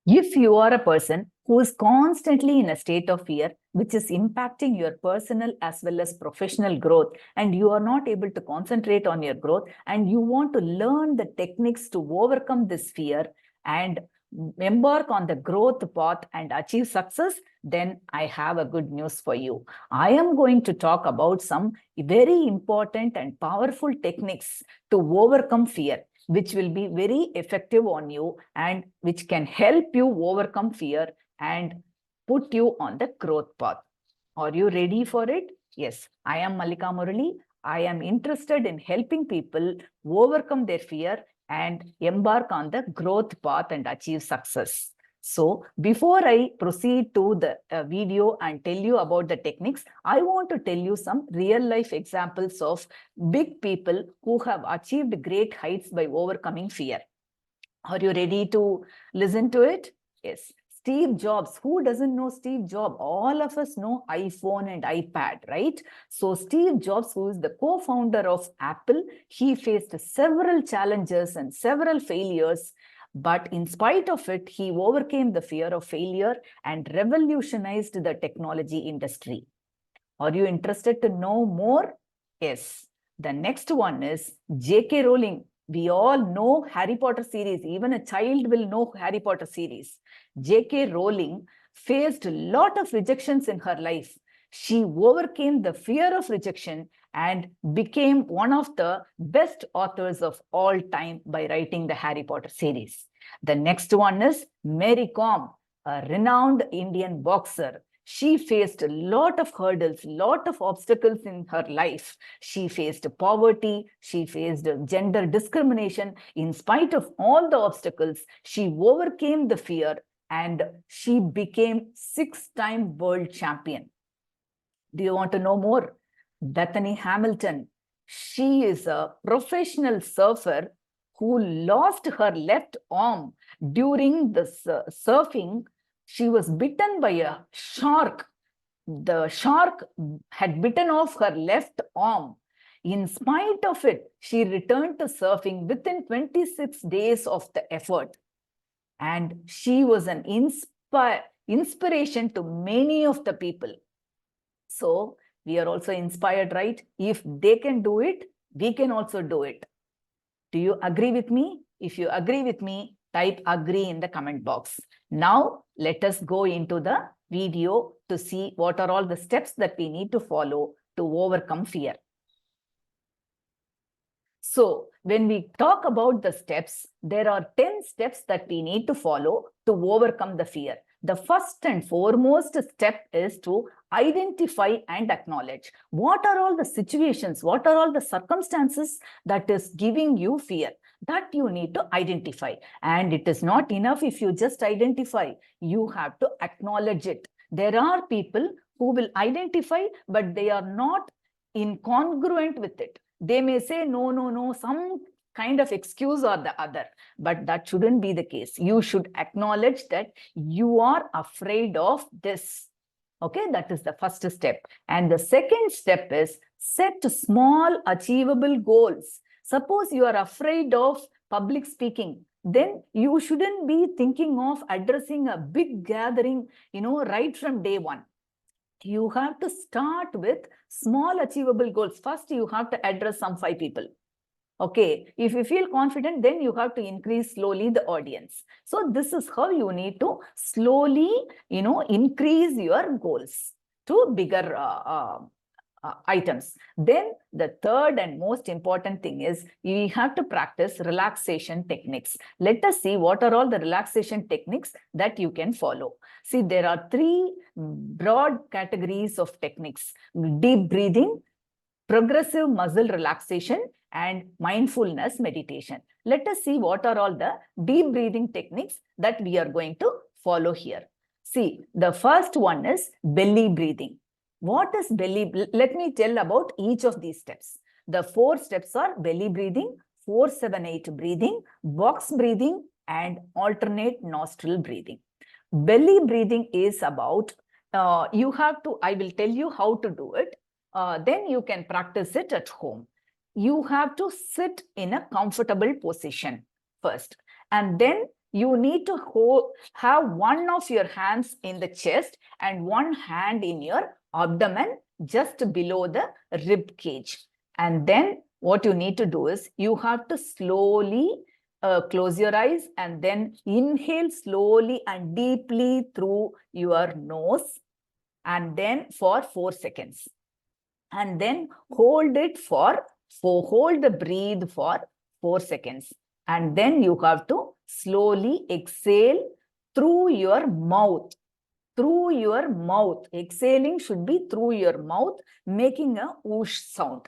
If you are a person who is constantly in a state of fear, which is impacting your personal as well as professional growth, and you are not able to concentrate on your growth, and you want to learn the techniques to overcome this fear and embark on the growth path and achieve success, then I have a good news for you. I am going to talk about some very important and powerful techniques to overcome fear, which will be very effective on you and which can help you overcome fear and put you on the growth path. Are you ready for it? Yes, I am Malika Murali. I am interested in helping people overcome their fear and embark on the growth path and achieve success. So before I proceed to the video and tell you about the techniques, I want to tell you some real life examples of big people who have achieved great heights by overcoming fear. Are you ready to listen to it? Yes. Steve Jobs. Who doesn't know Steve Jobs? All of us know iPhone and iPad, right? So Steve Jobs, who is the co-founder of Apple, he faced several challenges and several failures. But in spite of it, he overcame the fear of failure and revolutionized the technology industry. Are you interested to know more? Yes. The next one is J.K. Rowling. We all know Harry Potter series. Even a child will know Harry Potter series. J.K. Rowling faced a lot of rejections in her life. She overcame the fear of rejection and became one of the best authors of all time by writing the Harry Potter series. The next one is Mary Kom, a renowned Indian boxer. She faced a lot of hurdles, lot of obstacles in her life. She faced poverty, she faced gender discrimination. In spite of all the obstacles, she overcame the fear and she became six-time world champion. Do you want to know more? Bethany Hamilton. She is a professional surfer who lost her left arm during the surfing. She was bitten by a shark. The shark had bitten off her left arm. In spite of it, she returned to surfing within 26 days of the effort. And she was an inspiration to many of the people. So we are also inspired, right? If they can do it, we can also do it. Do you agree with me? If you agree with me, type agree in the comment box. Now, let us go into the video to see what are all the steps that we need to follow to overcome fear. So, when we talk about the steps, there are 10 steps that we need to follow to overcome the fear. The first and foremost step is to identify and acknowledge what are all the situations, what are all the circumstances that is giving you fear. That you need to identify. And it is not enough if you just identify. You have to acknowledge it. There are people who will identify, but they are not incongruent with it. They may say, no, some kind of excuse or the other, but that shouldn't be the case. You should acknowledge that you are afraid of this. Okay, that is the first step. And the second step is set small achievable goals. Suppose you are afraid of public speaking, then you shouldn't be thinking of addressing a big gathering, right from day one. You have to start with small achievable goals. First, you have to address some 5 people. Okay, if you feel confident, then you have to increase slowly the audience. So this is how you need to slowly, increase your goals to bigger items. Then the third and most important thing is you have to practice relaxation techniques. Let us see what are all the relaxation techniques that you can follow. See, there are 3 broad categories of techniques: deep breathing, progressive muscle relaxation, and mindfulness meditation. Let us see what are all the deep breathing techniques that we are going to follow here. See, the first one is belly breathing. What is belly? Let me tell about each of these steps. The 4 steps are belly breathing, 4-7-8 breathing, box breathing, and alternate nostril breathing. Belly breathing is about, I will tell you how to do it. Then you can practice it at home. You have to sit in a comfortable position first, and then You need to have one of your hands in the chest and one hand in your abdomen just below the rib cage. And then what you need to do is you have to slowly close your eyes and then inhale slowly and deeply through your nose, and then for 4 seconds. And then hold the breathe for 4 seconds. And then you have to slowly exhale through your mouth. Through your mouth. Exhaling should be through your mouth, making a whoosh sound.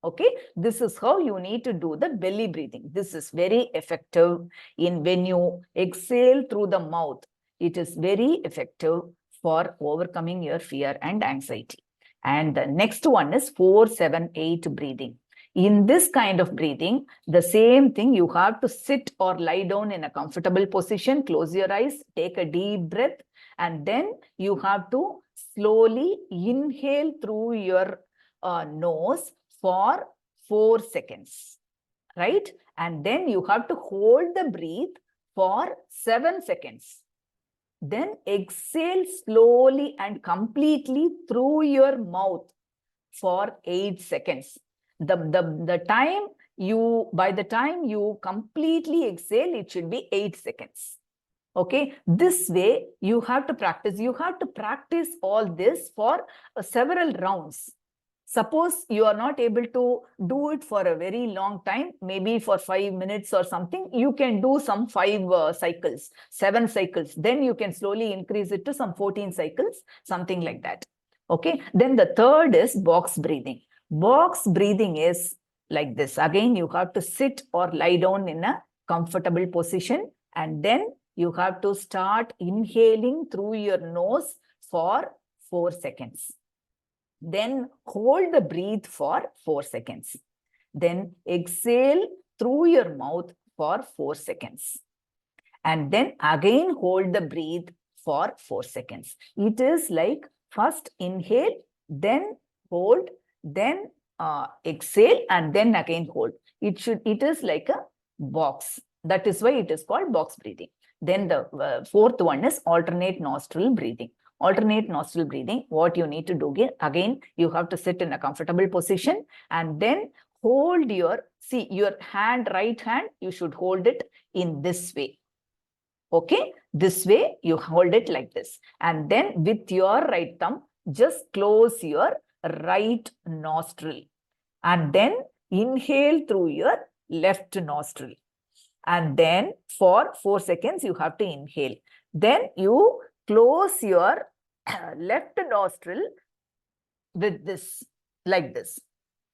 Okay, this is how you need to do the belly breathing. This is very effective when you exhale through the mouth. It is very effective for overcoming your fear and anxiety. And the next one is 4-7-8 breathing. In this kind of breathing, the same thing, you have to sit or lie down in a comfortable position, close your eyes, take a deep breath, and then you have to slowly inhale through your nose for 4 seconds, right? And then you have to hold the breath for 7 seconds. Then exhale slowly and completely through your mouth for 8 seconds. By the time you completely exhale, it should be 8 seconds. Okay, this way you have to practice. You have to practice all this for several rounds. Suppose you are not able to do it for a very long time, maybe for 5 minutes or something, you can do some 5 cycles, 7 cycles. Then you can slowly increase it to some 14 cycles, something like that. Okay, then the third is box breathing. Box breathing is like this. Again, you have to sit or lie down in a comfortable position, and then you have to start inhaling through your nose for 4 seconds. Then hold the breath for 4 seconds. Then exhale through your mouth for 4 seconds. And then again hold the breath for 4 seconds. It is like first inhale, then hold, then exhale, and then again hold. It is like a box. That is why it is called box breathing. Then the fourth one is alternate nostril breathing. Alternate nostril breathing, what you need to do again, you have to sit in a comfortable position and then hold your right hand, you should hold it in this way. Okay, this way you hold it like this. And then with your right thumb, just close your right nostril. And then inhale through your left nostril. And then for 4 seconds, you have to inhale. Then you close your left nostril with this, like this,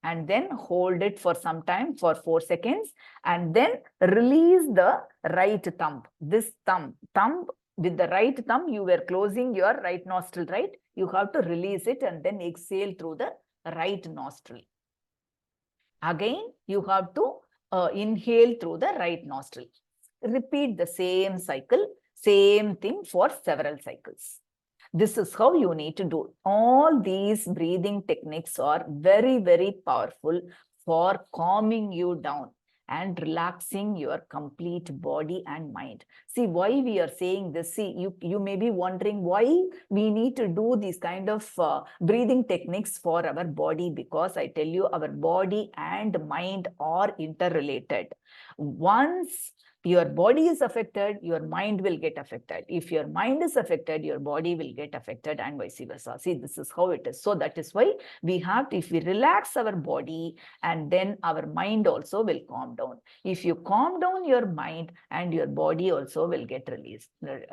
and then hold it for some time for 4 seconds, and then release the right thumb. This thumb with the right thumb, you were closing your right nostril, right? You have to release it and then exhale through the right nostril. Again, you have to inhale through the right nostril. Repeat the same cycle, same thing for several cycles. This is how you need to do. All these breathing techniques are very, very powerful for calming you down and relaxing your complete body and mind. See, why we are saying this? See, you may be wondering why we need to do these kind of breathing techniques for our body, because I tell you, our body and mind are interrelated. Once your body is affected, your mind will get affected. If your mind is affected, your body will get affected, and vice versa. See, this is how it is. So that is why we have to, if we relax our body, and then our mind also will calm down. If you calm down your mind, and your body also will get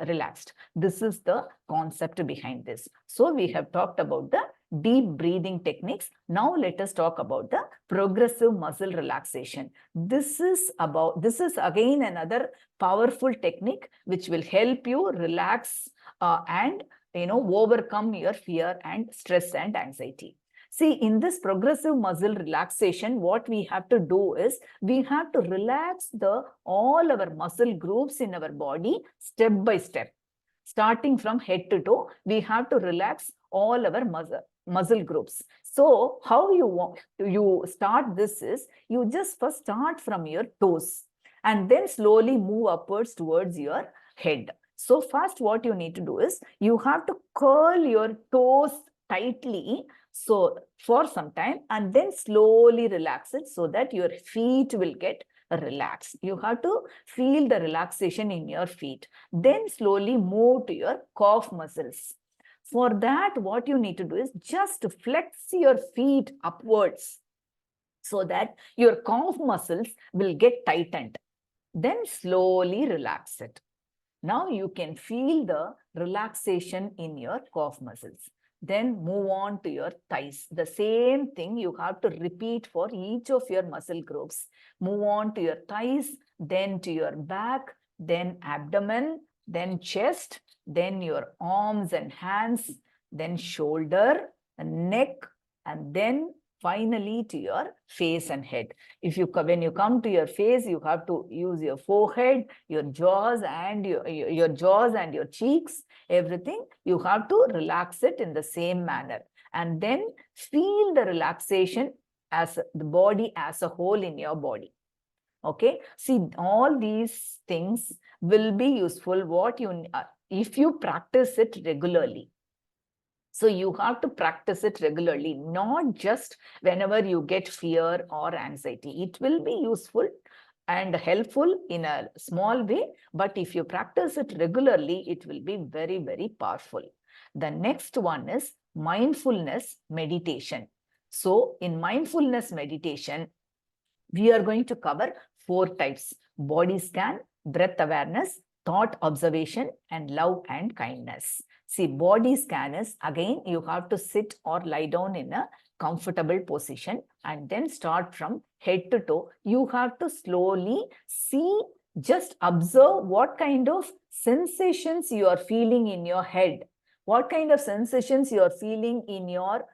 relaxed. This is the concept behind this. So we have talked about the deep breathing techniques. Now let us talk about the progressive muscle relaxation. This is again another powerful technique which will help you relax and overcome your fear and stress and anxiety. See, in this progressive muscle relaxation, what we have to do is we have to relax all our muscle groups in our body step by step. Starting from head to toe, we have to relax all our muscle groups. So how you start this is, you just first start from your toes, and then slowly move upwards towards your head. So first what you need to do is you have to curl your toes tightly so for some time, and then slowly relax it so that your feet will get relaxed. You have to feel the relaxation in your feet. Then slowly move to your calf muscles. For that, what you need to do is just flex your feet upwards so that your calf muscles will get tightened. Then slowly relax it. Now you can feel the relaxation in your calf muscles. Then move on to your thighs. The same thing you have to repeat for each of your muscle groups. Move on to your thighs, then to your back, then abdomen, then chest, then your arms and hands, then shoulder, neck, and then finally to your face and head. When you come to your face, you have to use your forehead, your jaws and your cheeks, everything. You have to relax it in the same manner, and then feel the relaxation as the body as a whole in your body. Okay, see, all these things will be useful if you practice it regularly. So you have to practice it regularly, not just whenever you get fear or anxiety. It will be useful and helpful in a small way, but if you practice it regularly, it will be very, very powerful. The next one is mindfulness meditation. So in mindfulness meditation, we are going to cover 4 types: body scan, breath awareness, thought observation, and love and kindness. See, body scan is, again, you have to sit or lie down in a comfortable position and then start from head to toe. You have to slowly see, just observe what kind of sensations you are feeling in your head, what kind of sensations you are feeling in your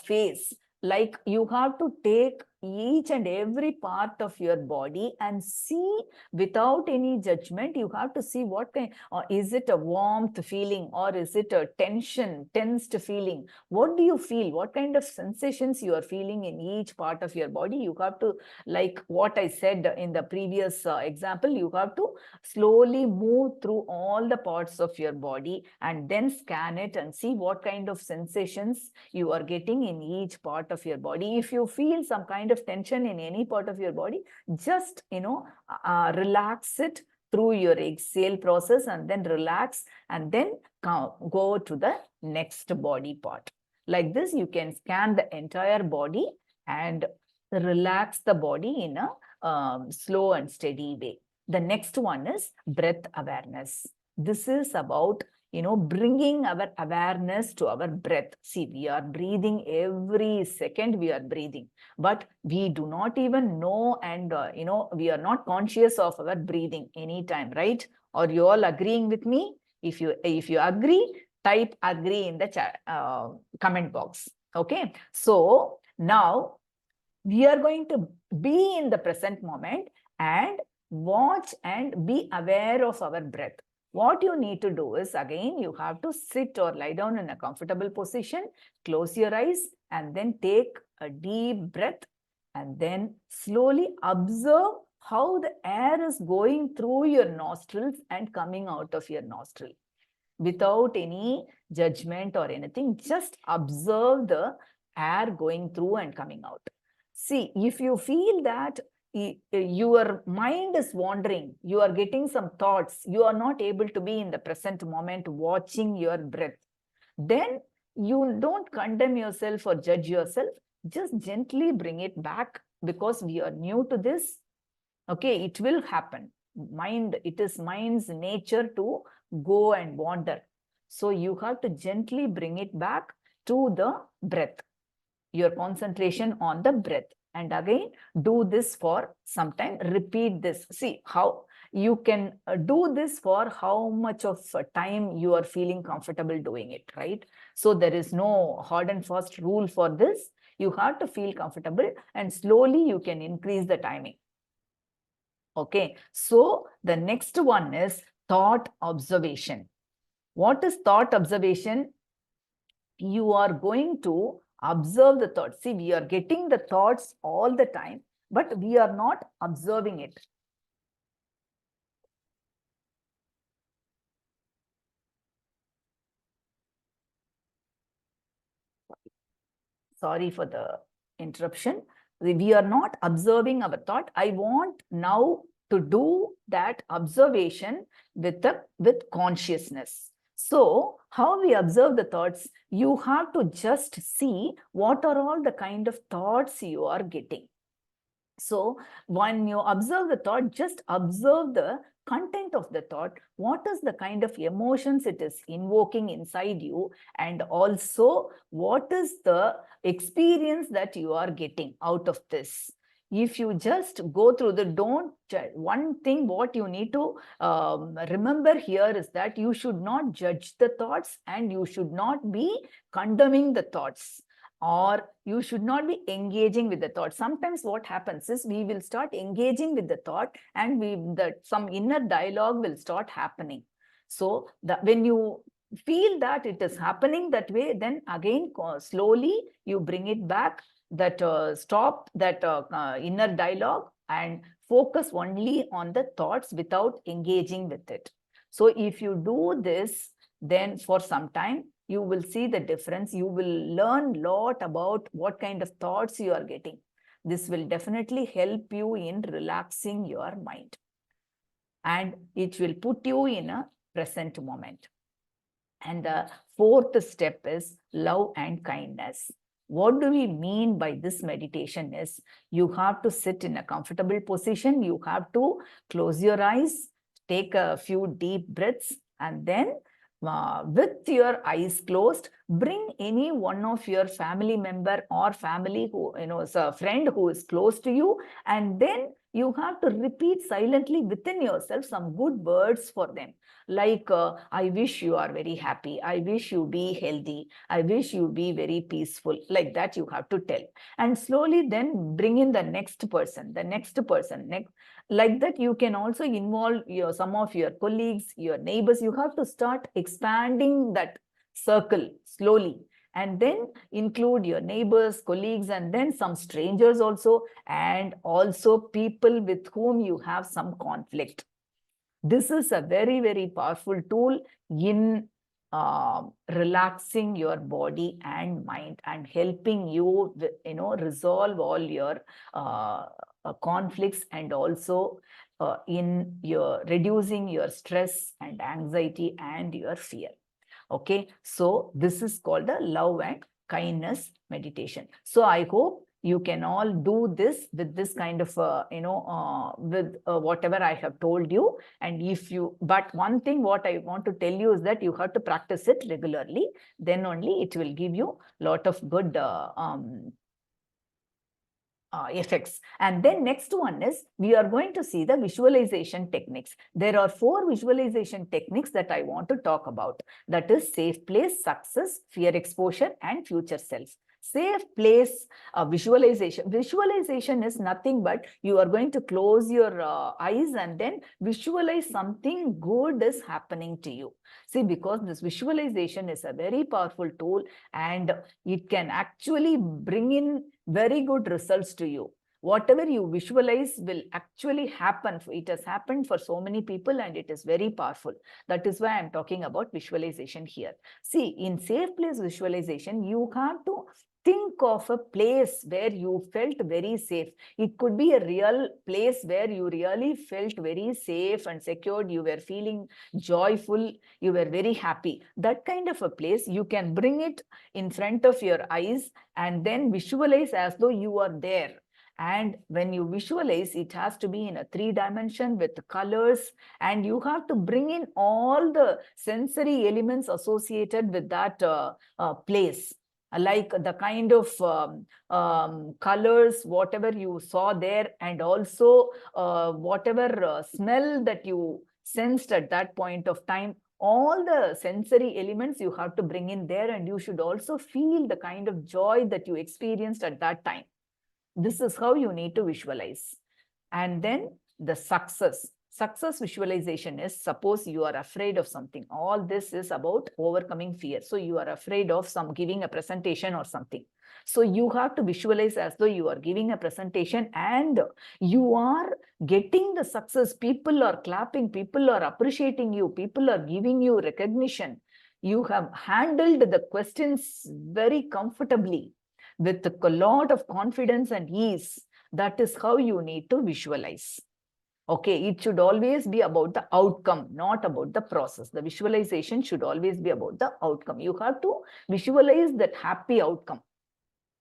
face. Like, you have to take each and every part of your body and see without any judgment. You have to see what kind, or is it a warmth feeling, or is it a tensed feeling? What do you feel? What kind of sensations you are feeling in each part of your body? You have to, like what I said in the previous example, you have to slowly move through all the parts of your body and then scan it and see what kind of sensations you are getting in each part of your body. If you feel some kind of tension in any part of your body, just relax it through your exhale process, and then relax, and then go to the next body part. Like this, you can scan the entire body and relax the body in a slow and steady way. The next one is breath awareness. This is about bringing our awareness to our breath. See, we are breathing every second, we are breathing, but we do not even know, and we are not conscious of our breathing anytime, right? Are you all agreeing with me? If you agree, type agree in the chat, comment box. Okay, so now we are going to be in the present moment and watch and be aware of our breath. What you need to do is, again, you have to sit or lie down in a comfortable position, close your eyes, and then take a deep breath, and then slowly observe how the air is going through your nostrils and coming out of your nostril. Without any judgment or anything, just observe the air going through and coming out. See, if you feel that your mind is wandering, you are getting some thoughts, you are not able to be in the present moment watching your breath, then you don't condemn yourself or judge yourself. Just gently bring it back, because we are new to this. Okay, it will happen. It is mind's nature to go and wander. So you have to gently bring it back to the breath, your concentration on the breath. And again, do this for some time. Repeat this. See how you can do this for how much of time you are feeling comfortable doing it, right? So there is no hard and fast rule for this. You have to feel comfortable, and slowly you can increase the timing. Okay, so the next one is thought observation. What is thought observation? You are going to observe the thoughts. See, we are getting the thoughts all the time, but we are not observing it. Sorry for the interruption. We are not observing our thought. I want now to do that observation with consciousness. So how we observe the thoughts, you have to just see what are all the kind of thoughts you are getting. So when you observe the thought, just observe the content of the thought. What is the kind of emotions it is invoking inside you? And also, what is the experience that you are getting out of this? If you just go through one thing what you need to remember here is that you should not judge the thoughts and you should not be condemning the thoughts, or you should not be engaging with the thought. Sometimes what happens is we will start engaging with the thought and some inner dialogue will start happening. So when you feel that it is happening that way, then again slowly you bring it back, that stop that inner dialogue and focus only on the thoughts without engaging with it. So if you do this, then for some time, you will see the difference. You will learn a lot about what kind of thoughts you are getting. This will definitely help you in relaxing your mind. And it will put you in a present moment. And the fourth step is love and kindness. What do we mean by this meditation is you have to sit in a comfortable position. You have to close your eyes, take a few deep breaths, and then with your eyes closed, bring any one of your family member or family who, is a friend who is close to you, and then you have to repeat silently within yourself some good words for them. Like, I wish you are very happy. I wish you be healthy. I wish you be very peaceful. Like that you have to tell. And slowly then bring in the next person, next. Like that you can also involve some of your colleagues, your neighbors. You have to start expanding that circle slowly. And then include your neighbors, colleagues, and then some strangers also, and also people with whom you have some conflict. This is a very, very powerful tool in relaxing your body and mind and helping you, resolve all your conflicts, and also in your reducing your stress and anxiety and your fear. Okay, so this is called the love and kindness meditation. So I hope you can all do this with this kind of, with whatever I have told you. And but one thing what I want to tell you is that you have to practice it regularly. Then only it will give you a lot of good effects. And then next one is we are going to see the visualization techniques. There are 4 visualization techniques that I want to talk about. That is safe place, success, fear exposure, and future self. Safe place visualization. Visualization is nothing but you are going to close your eyes and then visualize something good is happening to you. See, because this visualization is a very powerful tool and it can actually bring in very good results to you. Whatever you visualize will actually happen. It has happened for so many people and it is very powerful. That is why I'm talking about visualization here. See, in safe place visualization, you have to think of a place where you felt very safe. It could be a real place where you really felt very safe and secured. You were feeling joyful. You were very happy. That kind of a place, you can bring it in front of your eyes and then visualize as though you are there. And when you visualize, it has to be in a 3-dimension with colors, and you have to bring in all the sensory elements associated with that place. Like the kind of colors, whatever you saw there, and also whatever smell that you sensed at that point of time. All the sensory elements you have to bring in there, and you should also feel the kind of joy that you experienced at that time. This is how you need to visualize. And then the success. Success visualization is, suppose you are afraid of something. All this is about overcoming fear. So you are afraid of giving a presentation or something. So you have to visualize as though you are giving a presentation and you are getting the success. People are clapping, people are appreciating you, people are giving you recognition. You have handled the questions very comfortably. with a lot of confidence and ease. That is how you need to visualize. Okay, it should always be about the outcome, not about the process. The visualization should always be about the outcome. You have to visualize that happy outcome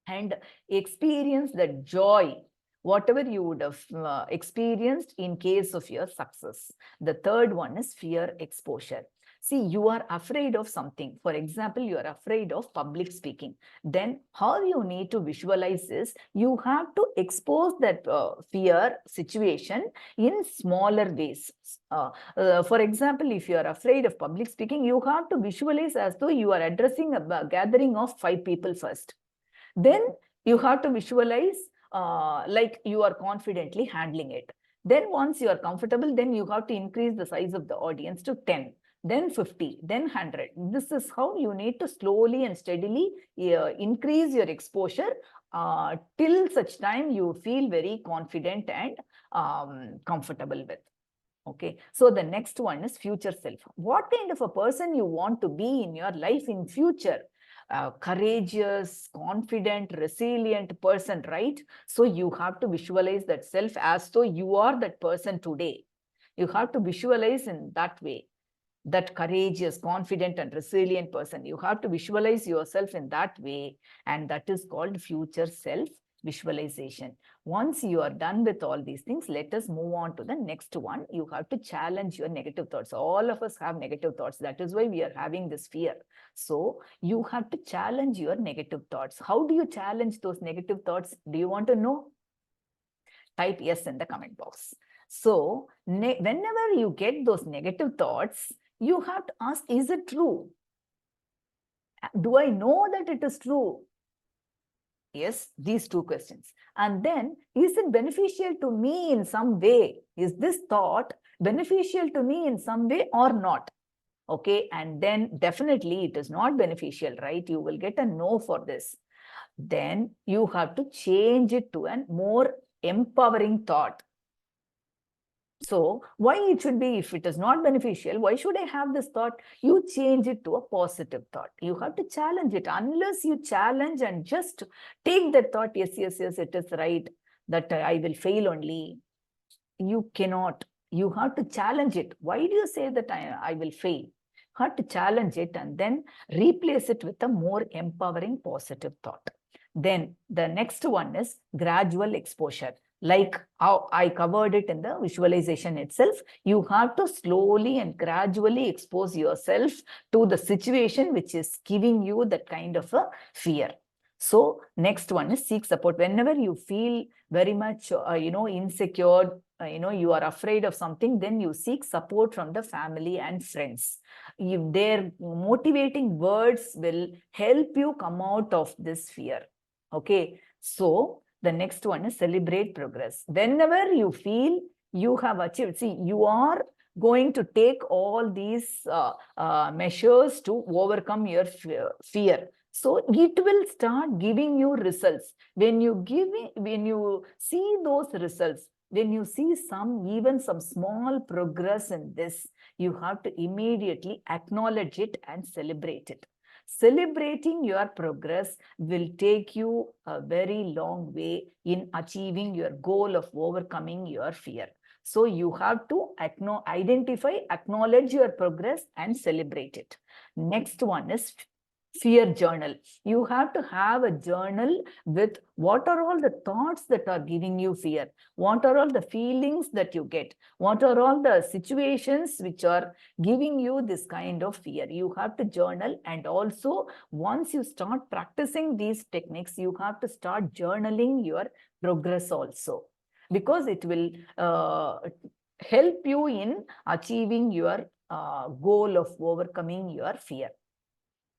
and experience that joy, whatever you would have experienced in case of your success. The third one is fear exposure. See, you are afraid of something. For example, you are afraid of public speaking. Then how you need to visualize is you have to expose that fear situation in smaller ways. For example, if you are afraid of public speaking, you have to visualize as though you are addressing a gathering of 5 people first. Then you have to visualize like you are confidently handling it. Then once you are comfortable, then you have to increase the size of the audience to 10. Then 50, then 100. This is how you need to slowly and steadily increase your exposure till such time you feel very confident and comfortable with. Okay, so the next one is future self. What kind of a person you want to be in your life in future? Courageous, confident, resilient person, right? So you have to visualize that self as though you are that person today. You have to visualize in that way. That courageous, confident, and resilient person. You have to visualize yourself in that way, and that is called future self visualization. Once you are done with all these things, let us move on to the next one. You have to challenge your negative thoughts. All of us have negative thoughts. That is why we are having this fear. So you have to challenge your negative thoughts. How do you challenge those negative thoughts? Do you want to know? Type yes in the comment box. So whenever you get those negative thoughts, you have to ask, is it true? Do I know that it is true? Yes, these two questions. And then, is it beneficial to me in some way? Is this thought beneficial to me in some way or not? Okay, and then definitely it is not beneficial, right? You will get a no for this. Then you have to change it to a more empowering thought. So why it should be, if it is not beneficial, why should I have this thought? You change it to a positive thought. You have to challenge it. Unless you challenge and just take that thought, yes, yes, yes, it is right, that I will fail only. You cannot. You have to challenge it. Why do you say that I will fail? You have to challenge it and then replace it with a more empowering positive thought. Then the next one is gradual exposure. Like how I covered it in the visualization itself, you have to slowly and gradually expose yourself to the situation which is giving you that kind of a fear. So next one is seek support. Whenever you feel very much, insecure, you are afraid of something, then you seek support from the family and friends. If their motivating words will help you come out of this fear. Okay, so the next one is celebrate progress. Whenever you feel you have achieved, see, you are going to take all these measures to overcome your fear. So it will start giving you results. When you see those results, when you see even some small progress in this, you have to immediately acknowledge it and celebrate it. Celebrating your progress will take you a very long way in achieving your goal of overcoming your fear. So you have to identify, acknowledge your progress and celebrate it. Next one is fear journal. You have to have a journal with what are all the thoughts that are giving you fear, what are all the feelings that you get, what are all the situations which are giving you this kind of fear. You have to journal, and also once you start practicing these techniques, you have to start journaling your progress also, because it will help you in achieving your goal of overcoming your fear.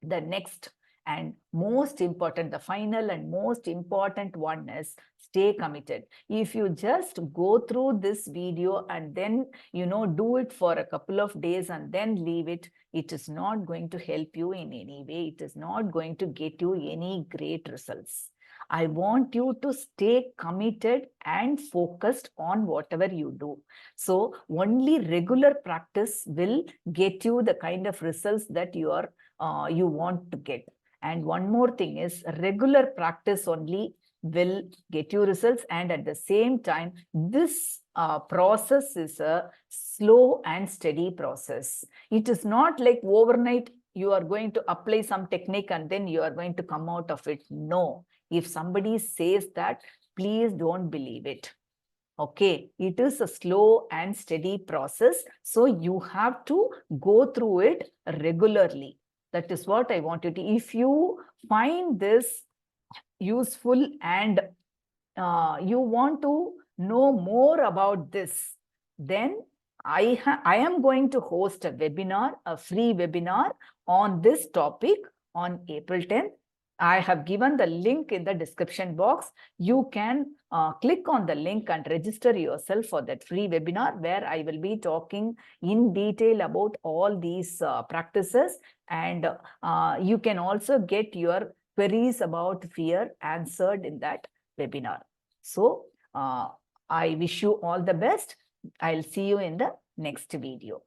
The next and most important, the final and most important one is stay committed. If you just go through this video and then, do it for a couple of days and then leave it, it is not going to help you in any way. It is not going to get you any great results. I want you to stay committed and focused on whatever you do. So only regular practice will get you the kind of results that you want to get. And one more thing is regular practice only will get you results. And at the same time, this process is a slow and steady process. It is not like overnight you are going to apply some technique and then you are going to come out of it. No. If somebody says that, please don't believe it. Okay, it is a slow and steady process. So you have to go through it regularly. That is what I want you to. If you find this useful and you want to know more about this, then I am going to host a webinar, a free webinar on this topic on April 10th. I have given the link in the description box. You can click on the link and register yourself for that free webinar where I will be talking in detail about all these practices, and you can also get your queries about fear answered in that webinar. So I wish you all the best. I'll see you in the next video.